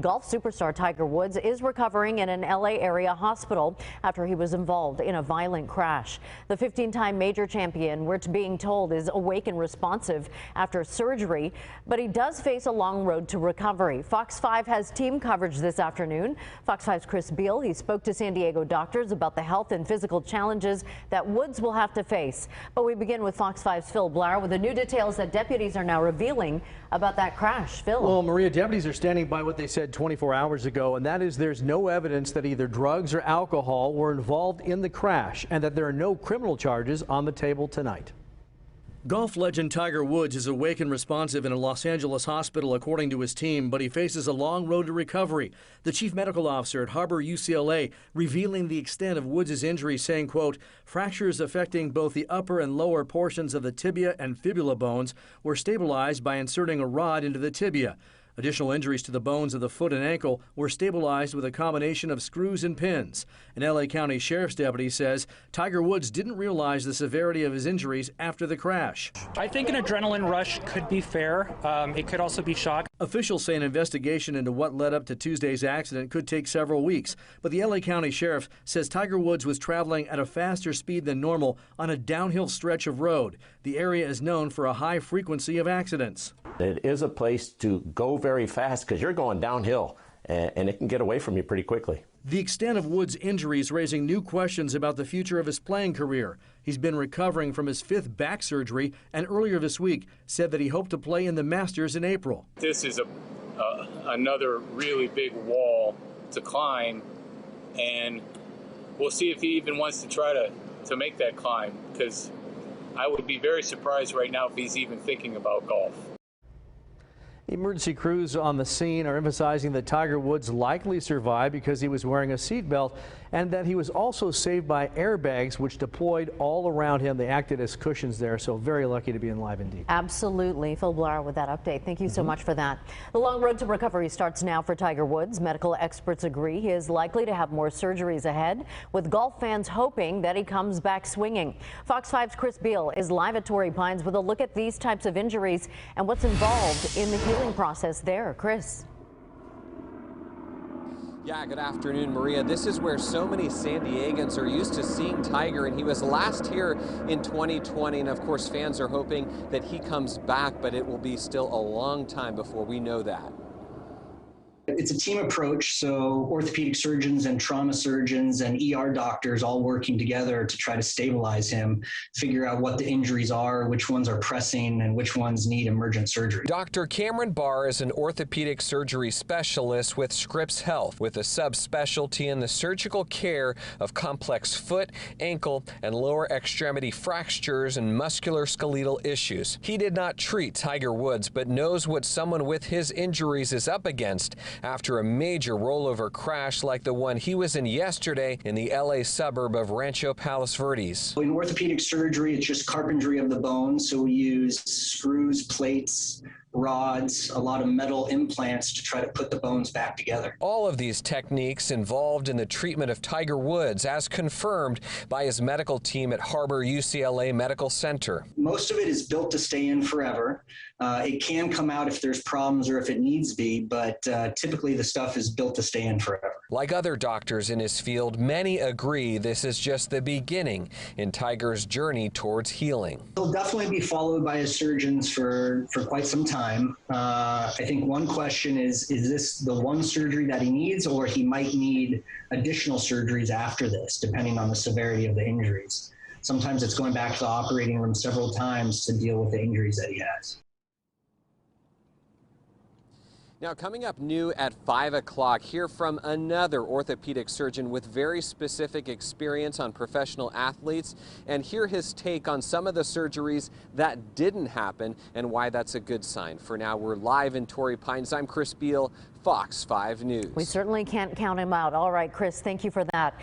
Golf superstar Tiger Woods is recovering in an LA area hospital after he was involved in a violent crash. The 15-time major champion, we're being told, is awake and responsive after surgery, but he does face a long road to recovery. Fox 5 has team coverage this afternoon. Fox 5's Chris Beall, he spoke to San Diego doctors about the health and physical challenges that Woods will have to face. But we begin with Fox 5's Phil Barr with the new details that deputies are now revealing about that crash. Phil. Well, Maria, deputies are standing by what they said 24 hours ago, and that is there's no evidence that either drugs or alcohol were involved in the crash and that there are no criminal charges on the table tonight. Golf legend Tiger Woods is awake and responsive in a Los Angeles hospital, according to his team, but he faces a long road to recovery. The chief medical officer at Barr UCLA revealing the extent of Woods' injury, saying, quote, fractures affecting both the upper and lower portions of the tibia and fibula bones were stabilized by inserting a rod into the tibia. Additional injuries to the bones of the foot and ankle were stabilized with a combination of screws and pins. An LA County Sheriff's deputy says Tiger Woods didn't realize the severity of his injuries after the crash. I think an adrenaline rush could be fair. It could also be shock. Officials say an investigation into what led up to Tuesday's accident could take several weeks, but the LA County Sheriff says Tiger Woods was traveling at a faster speed than normal on a downhill stretch of road. The area is known for a high frequency of accidents. It is a place to go very fast because you're going downhill and it can get away from you pretty quickly. The extent of Woods' injuries raising new questions about the future of his playing career. He's been recovering from his 5th back surgery and earlier this week said that he hoped to play in the Masters in April. This is another really big wall to climb, and we'll see if he even wants to try to make that climb, because I would be very surprised right now if he's even thinking about golf. Emergency crews on the scene are emphasizing that Tiger Woods likely survived because he was wearing a seatbelt and that he was also saved by airbags which deployed all around him. They acted as cushions there, so very lucky to be alive indeed. Absolutely. Phil Barr with that update. Thank you so much for that. The long road to recovery starts now for Tiger Woods. Medical experts agree he is likely to have more surgeries ahead, with golf fans hoping that he comes back swinging. Fox 5's Chris Beall is live at Torrey Pines with a look at these types of injuries and what's involved in the healing process there. Chris. Yeah, good afternoon, Maria. This is where so many San Diegans are used to seeing Tiger, and he was last here in 2020, and of course fans are hoping that he comes back, but it will be still a long time before we know that. It's a team approach, so orthopedic surgeons and trauma surgeons and ER doctors all working together to try to stabilize him, figure out what the injuries are, which ones are pressing, and which ones need emergent surgery. Dr. Cameron Barr is an orthopedic surgery specialist with Scripps Health, with a subspecialty in the surgical care of complex foot, ankle, and lower extremity fractures and musculoskeletal issues. He did not treat Tiger Woods, but knows what someone with his injuries is up against after a major rollover crash like the one he was in yesterday in the LA suburb of Rancho Palos Verdes. In orthopedic surgery, it's just carpentry of the bone, so we use screws, plates, rods, a lot of metal implants to try to put the bones back together. All of these techniques involved in the treatment of Tiger Woods, as confirmed by his medical team at Barr UCLA Medical Center. Most of it is built to stay in forever. It can come out if there's problems or if it needs be, but typically the stuff is built to stay in forever. Like other doctors in his field, many agree this is just the beginning in Tiger's journey towards healing. He'll definitely be followed by his surgeons for quite some time. I think one question is this the one surgery that he needs, or he might need additional surgeries after this, depending on the severity of the injuries. Sometimes it's going back to the operating room several times to deal with the injuries that he has. Now, coming up new at 5 o'clock, hear from another orthopedic surgeon with very specific experience on professional athletes and hear his take on some of the surgeries that didn't happen and why that's a good sign. For now, we're live in Torrey Pines. I'm Chris Beall, Fox 5 News. We certainly can't count him out. All right, Chris, thank you for that.